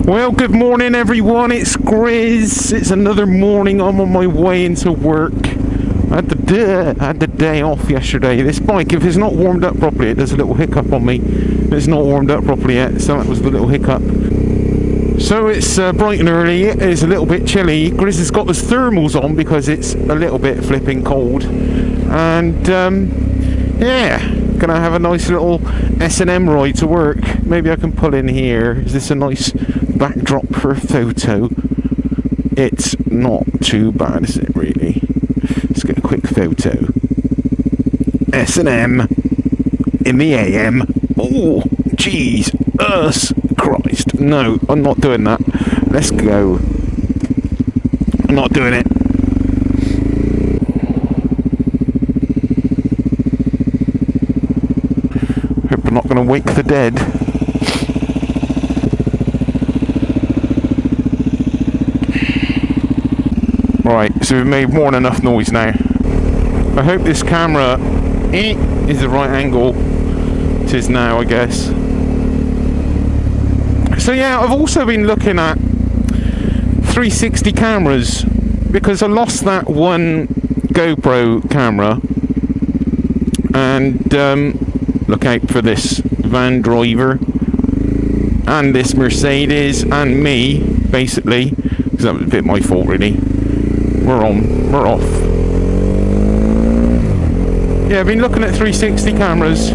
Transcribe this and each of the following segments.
Well, good morning everyone, it's Grizz. It's another morning. I'm on my way into work. I had the day off yesterday. This bike, if it's not warmed up properly, it does a little hiccup on me. It's not warmed up properly yet, so that was the little hiccup. So it's bright and early, it is a little bit chilly. Grizz has got his thermals on because it's a little bit flipping cold. And yeah, gonna have a nice little S&M ride to work. Maybe I can pull in here. Is this a nice backdrop for a photo? It's not too bad, is it really? Let's get a quick photo. S&M in the AM. Oh, jeez, Christ. No, I'm not doing that. Let's go. I'm not doing it. Hope I'm not going to wake the dead. Right, so we've made more than enough noise now. I hope this camera is the right angle. It is now, I guess. So yeah, I've also been looking at 360 cameras because I lost that one GoPro camera. And look out for this van driver and this Mercedes and me, basically, because that was a bit my fault really. We're off. Yeah, I've been looking at 360 cameras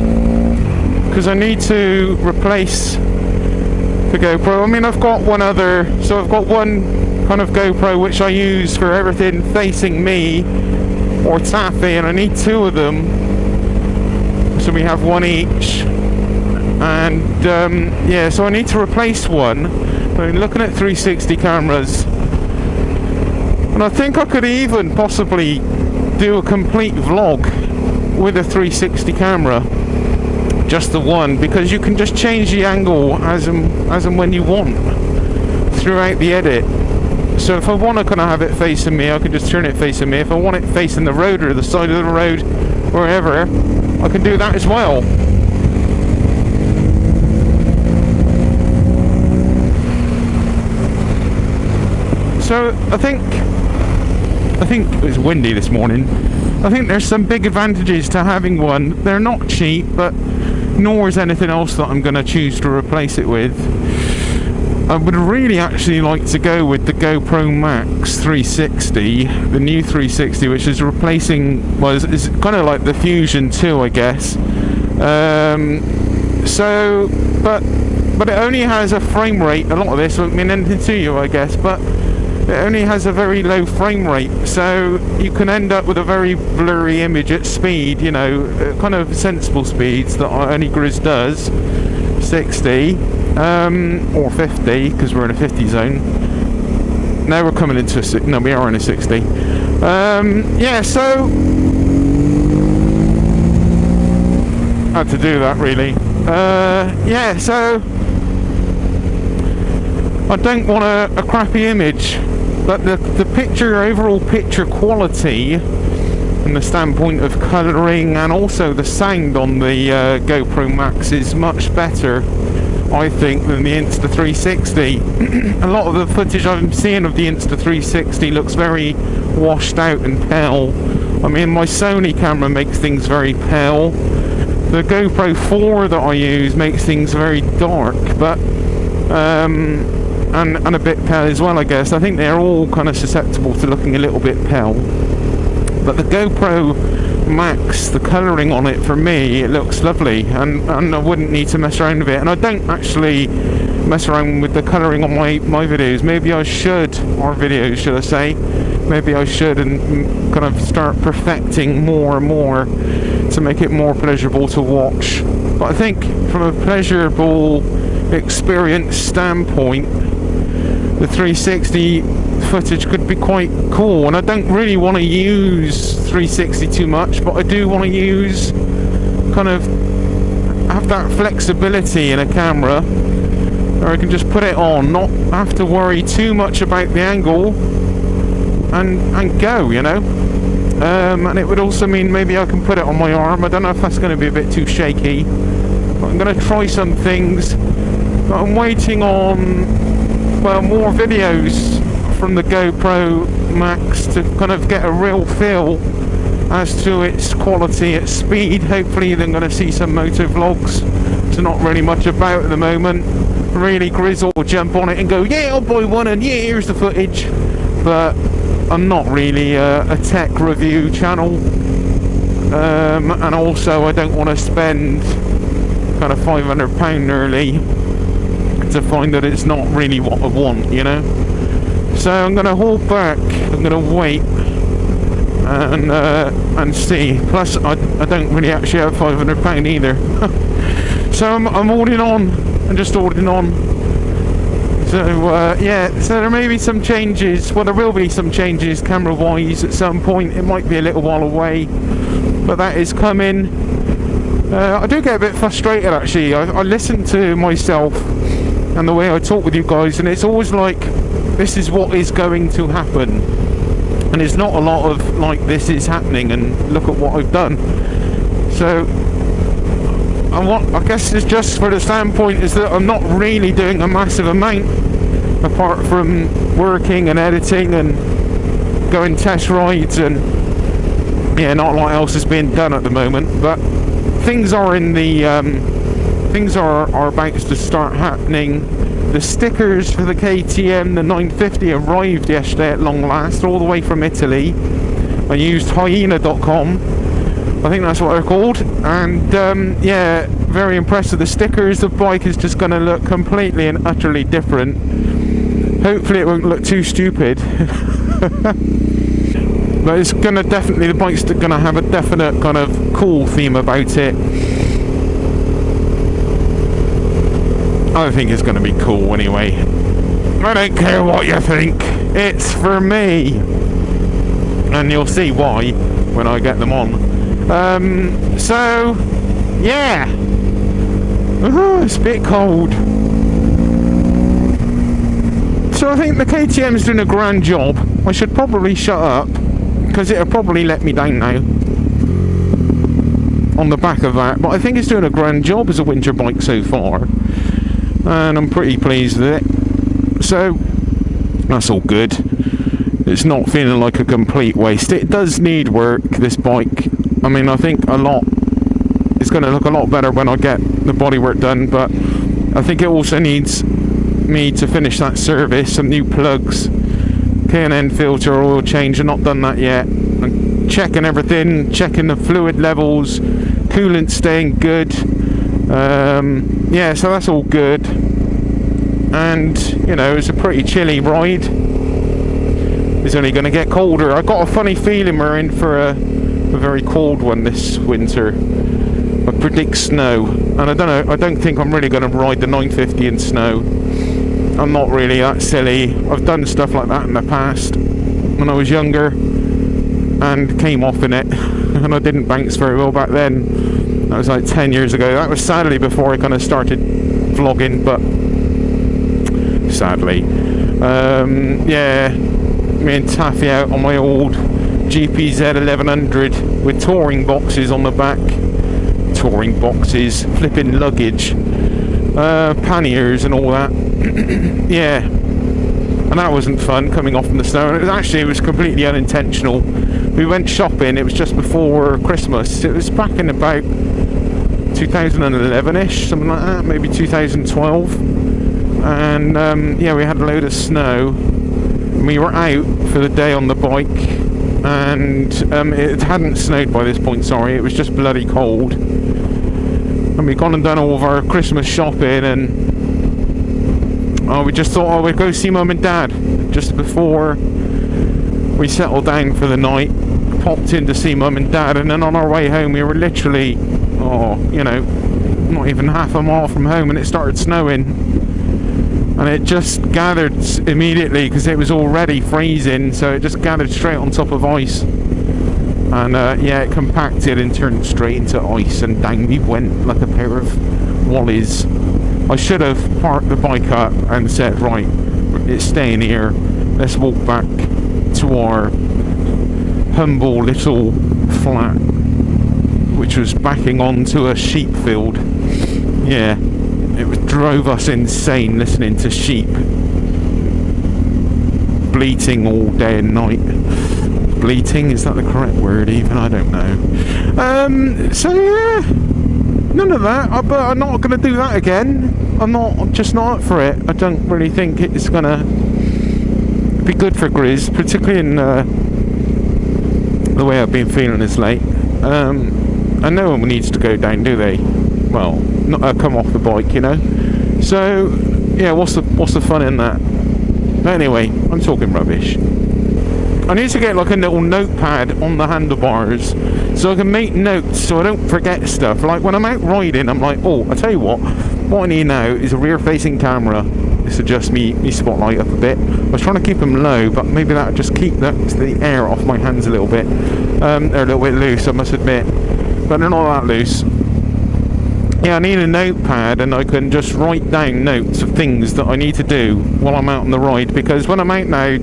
because I need to replace the GoPro. I mean, I've got one other, so I've got one kind of GoPro which I use for everything facing me or taffy, and I need two of them, so we have one each. And yeah, so I need to replace one. I'm looking at 360 cameras. And I think I could even possibly do a complete vlog with a 360 camera, just the one, because you can just change the angle as and when you want throughout the edit. So if I want to kind of have it facing me, I can just turn it facing me. If I want it facing the road or the side of the road, wherever, I can do that as well. So I think it was windy this morning. I think there's some big advantages to having one. They're not cheap, but nor is anything else that I'm going to choose to replace it with. I would really actually like to go with the GoPro Max 360, the new 360, which is replacing, well, it's kind of like the Fusion 2, I guess. So, but it only has a frame rate. A lot of this won't mean anything to you, I guess, but it only has a very low frame rate, so you can end up with a very blurry image at speed, you know, kind of sensible speeds that only Grizz does, 60 or 50, because we're in a 50 zone. Now we're coming into a no, we are in a 60. Yeah, so had to do that really. Yeah, so I don't want a crappy image, but the picture, overall picture quality from the standpoint of colouring and also the sound on the GoPro Max is much better, I think, than the Insta360. A lot of the footage I'm seeing of the Insta360 looks very washed out and pale. I mean, my Sony camera makes things very pale. The GoPro 4 that I use makes things very dark, but and a bit pale as well, I guess. I think they're all kind of susceptible to looking a little bit pale. But the GoPro Max, the colouring on it, for me, it looks lovely, and I wouldn't need to mess around with it. And I don't actually mess around with the colouring on my videos. Maybe I should, or videos should I say, maybe I should, and kind of start perfecting more and more to make it more pleasurable to watch. But I think from a pleasurable experience standpoint, the 360 footage could be quite cool. And I don't really want to use 360 too much, but I do want to use, kind of have that flexibility in a camera where I can just put it on, not have to worry too much about the angle, and go, you know. And it would also mean maybe I can put it on my arm. I don't know if that's going to be a bit too shaky, but I'm going to try some things. But I'm waiting on more videos from the GoPro Max to kind of get a real feel as to its quality, its speed. Hopefully then going to see some moto vlogs. It's not really much about at the moment. Really, Grizzle will jump on it and go, yeah, I'll buy one, and yeah, here's the footage. But I'm not really a tech review channel. And also I don't want to spend kind of £500 nearly to find that it's not really what I want, you know. So I'm going to hold back. I'm going to wait and see. Plus I don't really actually have £500 either. So I'm holding on. I'm just holding on. So yeah, so there may be some changes. Well, there will be some changes camera wise at some point. It might be a little while away, but that is coming. I do get a bit frustrated actually. I listen to myself and the way I talk with you guys, and it's always like this is what is going to happen, and it's not a lot of like this is happening and look at what I've done. So I guess it's just for the standpoint is that I'm not really doing a massive amount apart from working and editing and going test rides, and yeah, not a lot else is being done at the moment, but things are in the things are about to start happening. The stickers for the KTM, the 950, arrived yesterday at long last, all the way from Italy. I used hyena.com, I think that's what they're called, and yeah, very impressed with the stickers. The bike is just going to look completely and utterly different. Hopefully it won't look too stupid. But it's going to definitely, the bike's going to have a definite kind of cool theme about it. I think it's going to be cool anyway. I don't care what you think, it's for me, and you'll see why when I get them on. So yeah, it's a bit cold. So I think the KTM's doing a grand job. I should probably shut up because it'll probably let me down now on the back of that, but I think it's doing a grand job as a winter bike so far, and I'm pretty pleased with it. So that's all good. It's not feeling like a complete waste. It does need work, this bike. I mean, I think it's going to look a lot better when I get the bodywork done, but I think it also needs me to finish that service, some new plugs, K&N filter, oil change. I've not done that yet. I'm checking everything, checking the fluid levels, coolant staying good. Yeah, so that's all good. And, you know, it's a pretty chilly ride. It's only going to get colder. I got a funny feeling we're in for a very cold one this winter. I predict snow, and I don't know, I don't think I'm really going to ride the 950 in snow. I'm not really that silly. I've done stuff like that in the past when I was younger and came off in it, and I didn't bounce very well back then. That was like 10 years ago. That was sadly before I kind of started vlogging, but sadly. Yeah, me and Taffy out on my old GPZ 1100 with touring boxes on the back. Touring boxes, flipping luggage, panniers and all that. Yeah, and that wasn't fun coming off in the snow. It was completely unintentional. We went shopping, it was just before Christmas. It was back in about 2011ish, something like that, maybe 2012. And yeah, we had a load of snow. We were out for the day on the bike, and it hadn't snowed by this point, sorry, it was just bloody cold. And we'd gone and done all of our Christmas shopping, and we just thought, we'd go see Mum and Dad just before we settled down for the night. Popped in to see Mum and Dad, and then on our way home we were literally, you know, not even half a mile from home, and it started snowing. And it just gathered immediately because it was already freezing, so it just gathered straight on top of ice. And yeah, it compacted and turned straight into ice, and down we went like a pair of wallies. I should have parked the bike up and said, right, it's staying here, let's walk back to our humble little flat, which was backing onto a sheep field. Yeah, it drove us insane listening to sheep bleating all day and night. Bleating, is that the correct word even? I don't know. So yeah, none of that, but I'm not going to do that again. I'm just not up for it. I don't really think it's going to be good for Grizz, particularly in the way I've been feeling this late. And no one needs to go down, do they? Well, not come off the bike, you know. So yeah, what's the fun in that? But anyway, I'm talking rubbish. I need to get like a little notepad on the handlebars so I can make notes so I don't forget stuff. Like when I'm out riding, I'm like, oh, I tell you what I need now is a rear-facing camera. This adjusts me spotlight up a bit. I was trying to keep them low, but maybe that'll just keep the air off my hands a little bit. They're a little bit loose, I must admit, but they're not that loose. Yeah, I need a notepad, and I can just write down notes of things that I need to do while I'm out on the ride, because when I'm out now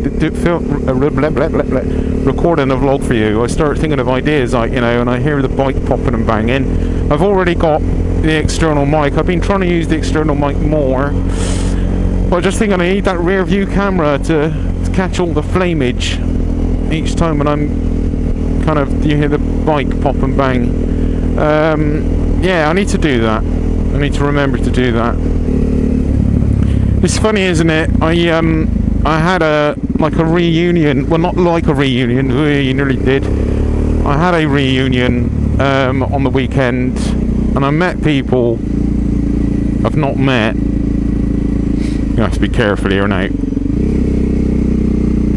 recording a vlog for you, I start thinking of ideas, like, you know, and I hear the bike popping and banging. I've already got the external mic. I've been trying to use the external mic more, but I just think I need that rear view camera to catch all the flamage each time when I'm kind of, you hear the bike pop and bang. Yeah, I need to do that. I need to remember to do that. It's funny, isn't it? I had a reunion. Well, not like a reunion. You nearly did. I had a reunion on the weekend, and I met people I've not met. You have to be careful here now.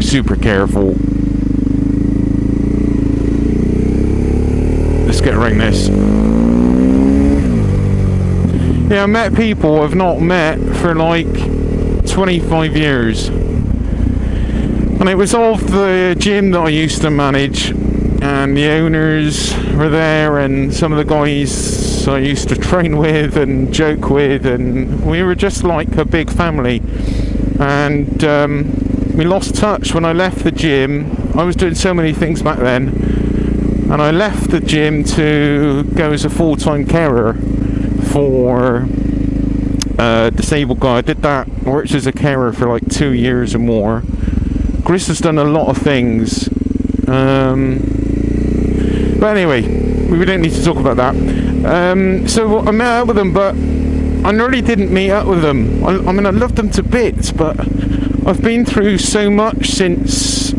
Super careful. Let's get around this. Yeah, I met people I've not met for like 25 years. And it was of the gym that I used to manage, and the owners were there, and some of the guys I used to train with and joke with, and we were just like a big family. And we lost touch when I left the gym. I was doing so many things back then, and I left the gym to go as a full-time carer for a disabled guy. I did that, worked as a carer for like 2 years or more. Chris has done a lot of things, but anyway, we don't need to talk about that. So I met up with them, but I nearly didn't meet up with them. I mean, I love them to bits, but I've been through so much since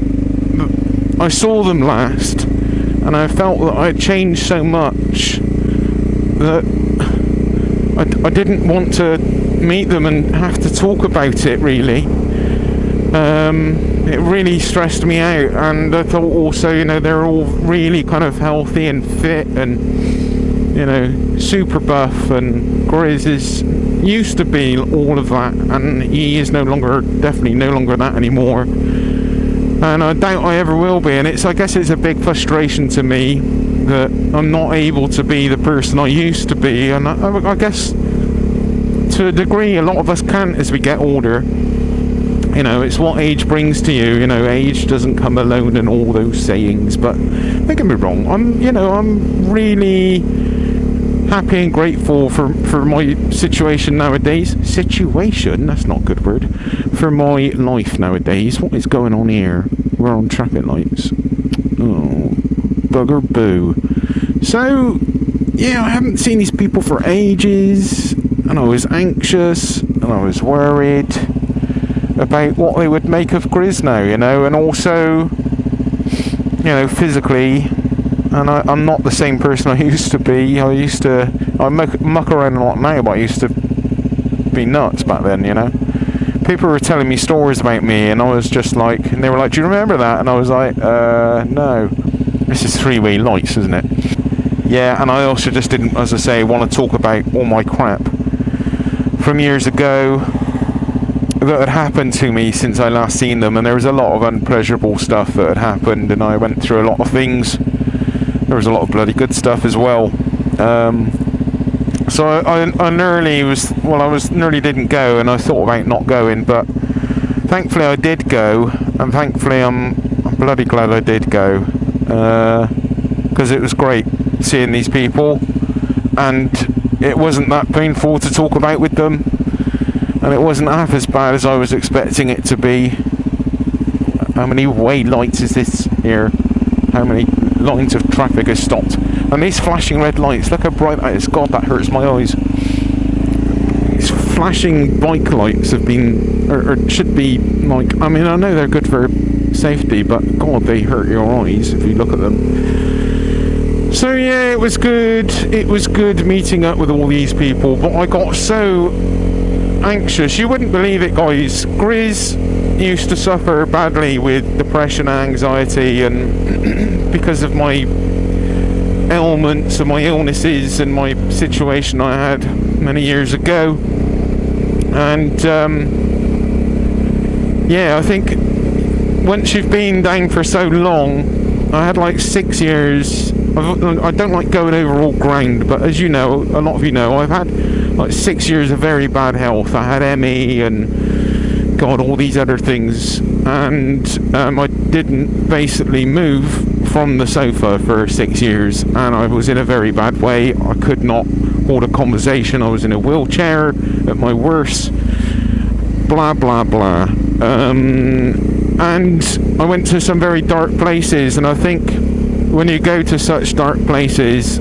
I saw them last, and I felt that I had changed so much that I didn't want to meet them and have to talk about it, really. It really stressed me out, and I thought also, you know, they're all really kind of healthy and fit and, you know, super buff, and Grizz used to be all of that, and he is definitely no longer that anymore, and I doubt I ever will be. And I guess it's a big frustration to me that I'm not able to be the person I used to be, and I guess to a degree a lot of us can't as we get older. You know, it's what age brings to you. You know, age doesn't come alone and all those sayings. But don't get me wrong, I'm really happy and grateful for my situation nowadays. Situation? That's not a good word. For my life nowadays. What is going on here? We're on traffic lights. Oh, bugger boo. So, yeah, I haven't seen these people for ages, and I was anxious, and I was worried about what they would make of Grizz now, you know, and also, you know, physically, and I'm not the same person I used to be. I muck around a lot now, but I used to be nuts back then, you know. People were telling me stories about me, and I was just like, and they were like, do you remember that? And I was like, no. This is three-way lights, isn't it? Yeah, and I also just didn't, as I say, want to talk about all my crap from years ago that had happened to me since I last seen them, and there was a lot of unpleasurable stuff that had happened, and I went through a lot of things. There was a lot of bloody good stuff as well. So I nearly didn't go, and I thought about not going, but thankfully I did go, and thankfully I'm bloody glad I did go, because it was great seeing these people, and it wasn't that painful to talk about with them, and it wasn't half as bad as I was expecting it to be. How many way lights is this here? How many lines of traffic has stopped? And these flashing red lights, look how bright that is. God, that hurts my eyes. These flashing bike lights have been, or should be, like, I mean, I know they're good for safety, but God, they hurt your eyes if you look at them. So yeah, it was good. It was good meeting up with all these people, but I got so anxious. You wouldn't believe it, guys. Grizz used to suffer badly with depression and anxiety, and because of my ailments and my illnesses and my situation I had many years ago. And yeah, I think once you've been down for so long, I had like 6 years. I don't like going over all ground, but as you know, a lot of you know, I've had like 6 years of very bad health. I had ME and God, all these other things, and I didn't basically move from the sofa for 6 years, and I was in a very bad way. I could not hold a conversation. I was in a wheelchair at my worst. Blah blah blah. And I went to some very dark places, and I think when you go to such dark places,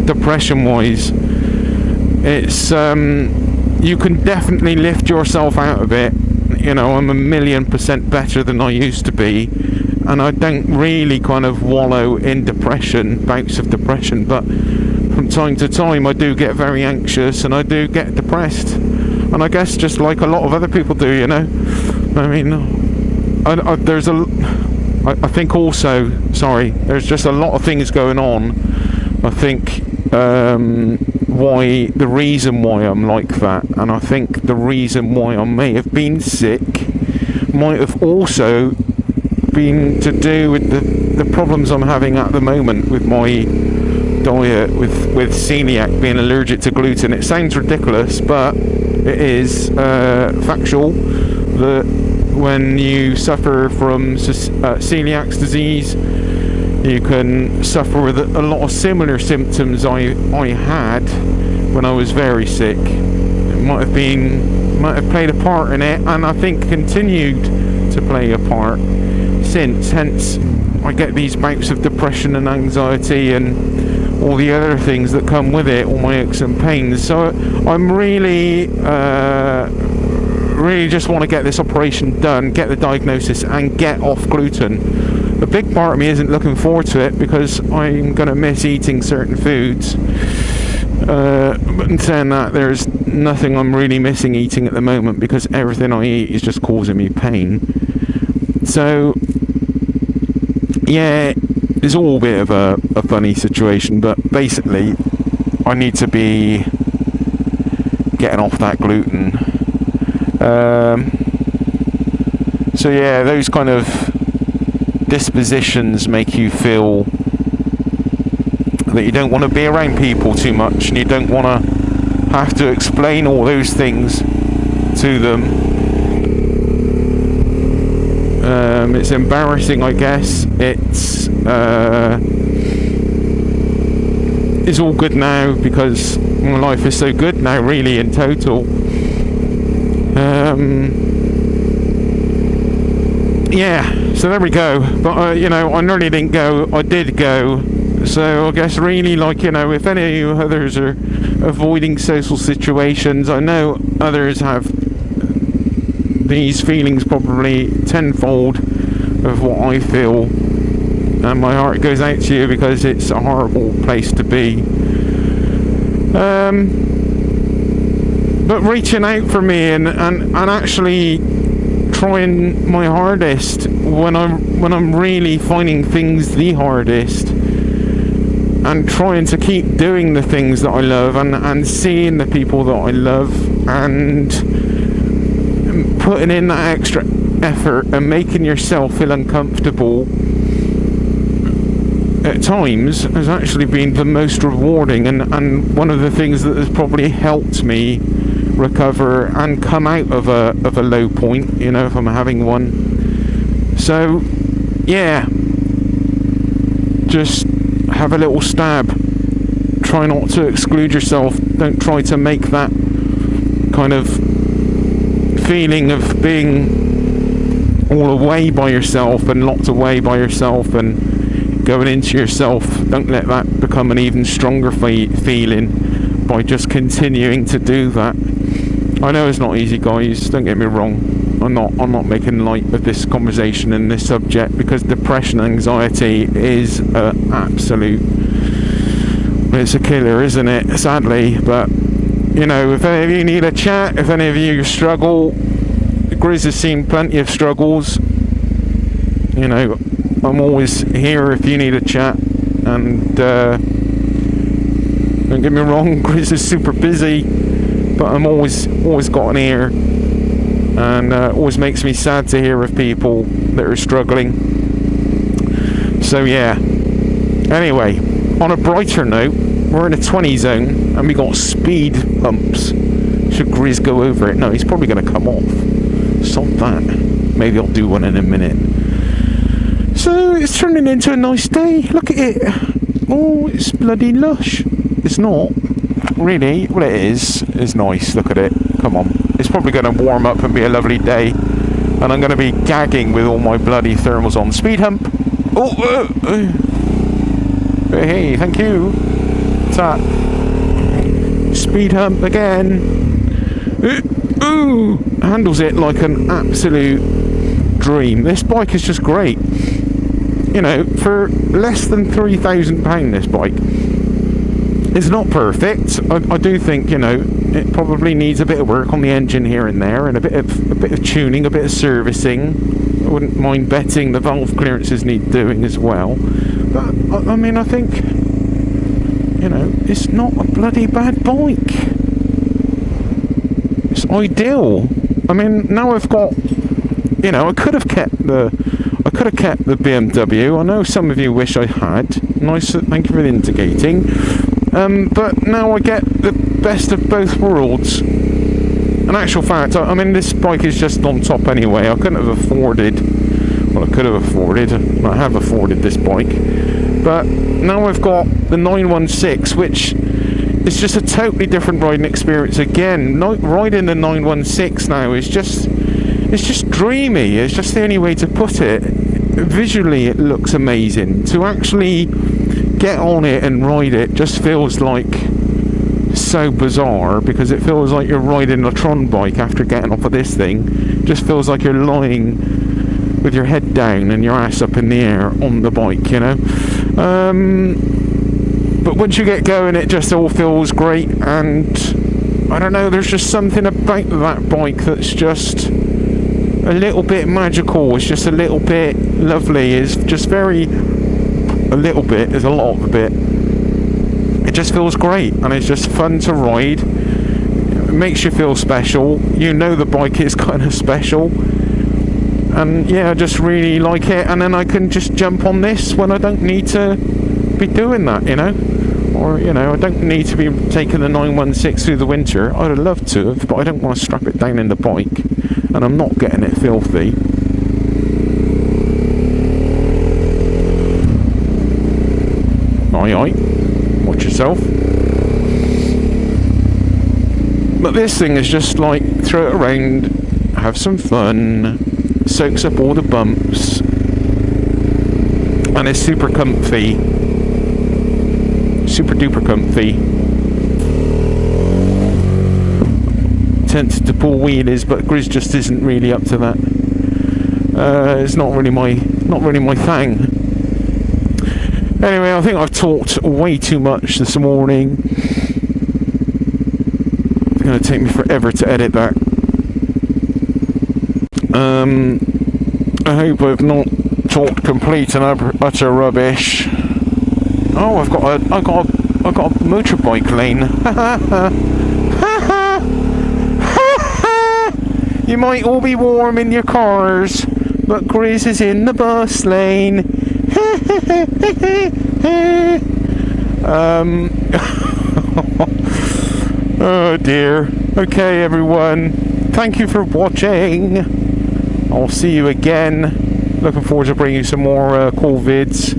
depression wise, it's you can definitely lift yourself out of it. You know, I'm 1,000,000% better than I used to be, and I don't really kind of wallow in depression, bouts of depression, but from time to time I do get very anxious and I do get depressed, and I guess just like a lot of other people do, you know. I mean, I think also, sorry, there's just a lot of things going on. I think the reason why I'm like that, and I think the reason why I may have been sick might have also been to do with the problems I'm having at the moment with my diet, with celiac, being allergic to gluten. It sounds ridiculous, but it is factual that when you suffer from celiac disease, you can suffer with a lot of similar symptoms I had when I was very sick. It might have played a part in it, and I think continued to play a part since. Hence, I get these bouts of depression and anxiety and all the other things that come with it, all my aches and pains. So I'm really just want to get this operation done, get the diagnosis, and get off gluten. A big part of me isn't looking forward to it because I'm going to miss eating certain foods. But in saying that, there's nothing I'm really missing eating at the moment because everything I eat is just causing me pain. So yeah, it's all a bit of a funny situation, but basically I need to be getting off that gluten. So yeah, those kind of dispositions make you feel that you don't want to be around people too much, and you don't want to have to explain all those things to them. It's embarrassing, I guess. It's all good now because my life is so good now, really, in total. Yeah, so there we go. But you know, I nearly didn't go. I did go. So I guess really, like, you know, if any of you others are avoiding social situations, I know others have these feelings probably tenfold of what I feel, and my heart goes out to you because it's a horrible place to be. But reaching out for me and actually trying my hardest when I'm really finding things the hardest, and trying to keep doing the things that I love, and seeing the people that I love, and putting in that extra effort and making yourself feel uncomfortable at times has actually been the most rewarding, and one of the things that has probably helped me recover and come out of a low point, you know, if I'm having one. So yeah, just have a little stab. Try not to exclude yourself. Don't try to make that kind of feeling of being all away by yourself and locked away by yourself and going into yourself. Don't let that become an even stronger feeling by just continuing to do that. I know it's not easy, guys, don't get me wrong. I'm not making light of this conversation and this subject, because depression and anxiety is absolute, it's a killer, isn't it, sadly. But you know, if any of you need a chat, if any of you struggle, Grizz has seen plenty of struggles. You know, I'm always here if you need a chat. And don't get me wrong, Grizz is super busy, but I'm always got an ear. And always makes me sad to hear of people that are struggling. So yeah. Anyway, on a brighter note, we're in a 20 zone and we got speed bumps. Should Grizz go over it? No, he's probably going to come off. Stop that. Maybe I'll do one in a minute. So it's turning into a nice day. Look at it. Oh, it's bloody lush. It's not really. Well, it is. It's nice. Look at it. Come on. It's probably going to warm up and be a lovely day. And I'm going to be gagging with all my bloody thermals on. Speed hump. Oh, hey, thank you. What's that? Speed hump again. Ooh, handles it like an absolute dream. This bike is just great. You know, for less than £3,000, this bike. It's not perfect. I do think, you know, it probably needs a bit of work on the engine here and there, and a bit of tuning, a bit of servicing. I wouldn't mind betting the valve clearances need doing as well. But I mean, I think, you know, it's not a bloody bad bike. It's ideal. I mean, now I've got, you know, I could have kept the BMW. I know some of you wish I had. Nice, thank you for indicating. But now I get the best of both worlds. In actual fact, I mean, this bike is just on top anyway. I couldn't have afforded, well, I could have afforded, I have afforded this bike. But now I've got the 916, which is just a totally different riding experience again. Riding the 916 now is just, it's just dreamy. It's just the only way to put it. Visually, it looks amazing. To actually get on it and ride it just feels like so bizarre, because it feels like you're riding a Tron bike after getting off of this thing. It just feels like you're lying with your head down and your ass up in the air on the bike, you know. But once you get going, it just all feels great. And I don't know, there's just something about that bike that's just a little bit magical. It's just a little bit lovely. It's just very, a little bit is a lot of a bit. It just feels great, and it's just fun to ride. It makes you feel special. You know the bike is kind of special. And yeah, I just really like it. And then I can just jump on this when I don't need to be doing that, you know. Or, you know, I don't need to be taking the 916 through the winter. I'd have loved to have, but I don't want to strap it down in the bike. And I'm not getting it filthy. Aye. Watch yourself. But this thing is just like, throw it around, have some fun, soaks up all the bumps, and it's super comfy. Super duper comfy. Tempted to pull wheelies, but Grizz just isn't really up to that. It's not really my thing. Anyway, I think I've talked way too much this morning. It's going to take me forever to edit that. I hope I've not talked complete and utter rubbish. Oh, I've got a motorbike lane. You might all be warm in your cars, but Grizz is in the bus lane. Oh dear. Okay, everyone. Thank you for watching. I'll see you again. Looking forward to bringing you some more cool vids.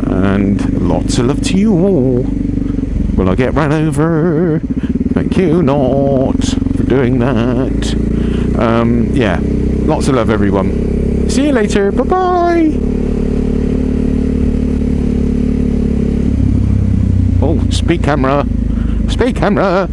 And lots of love to you all. Will I get ran over? Thank you not for doing that. Yeah. Lots of love, everyone. See you later. Bye-bye. Oh, speed camera. Speed camera.